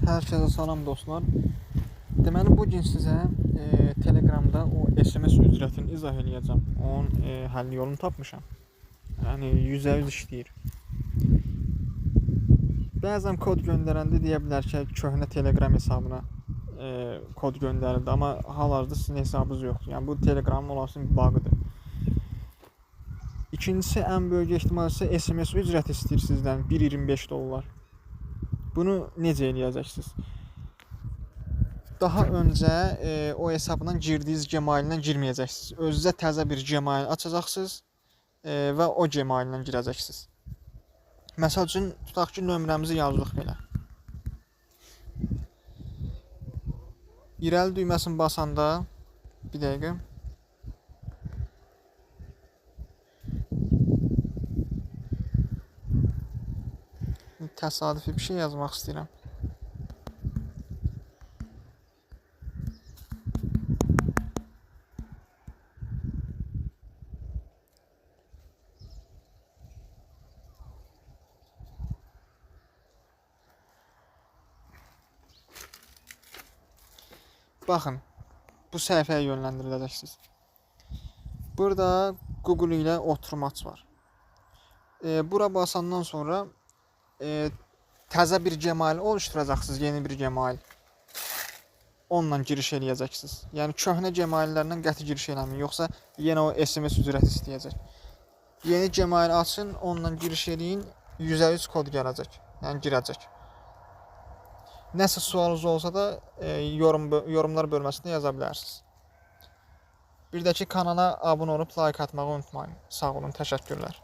Herkese salam dostlar. Deməli bu gün sizə Telegramda o SMS ücrətini izah eləyəcəm. Onun həll yolunu tapmışam. Yəni 100% işləyir. Bəzən kod göndərəndə deyə bilər ki, köhnə Telegram hesabına kod göndərildi, amma hal-hazırda sizin hesabınız yoxdur. Yəni bu Telegramın olasın bir bağıdır. İkincisi, ən böyük ehtimal isə SMS ücrəti istəyir sizdən $1.25. Bunu necə eləyəcəksiniz? Daha öncə o hesabdan girdiyiniz Gmail-dən girməyəcəksiniz. Özünüzə təzə bir Gmail açacaqsınız və o Gmail-dən girəcəksiniz. Məsəl üçün, tutaq ki, nömrəmizi yazdıq belə. İrəli düyməsini basanda, bir dəqiqə. Təsadüfi bir şey yazmaq istəyirəm. Baxın, bu səhifəyə yönləndiriləcəksiniz. Burada Google ilə oturmaç var. Bura basandan sonra təzə bir Gmail oluşturacaqsınız, yeni bir Gmail. Onunla giriş eləyəcəksiniz. Yəni köhnə Gmaillərlə qəti giriş eləməyin, yoxsa yenə o SMS ücrəti istəyəcək. Yeni Gmail açın, onunla giriş eləyin, 100% kod gələcək, yəni girəcək. Nəsə sualınız olsa da yorumlar bölməsində yaza bilərsiniz. Bir də ki, kanala abunə olub like atmağı unutmayın. Sağ olun, təşəkkürlər.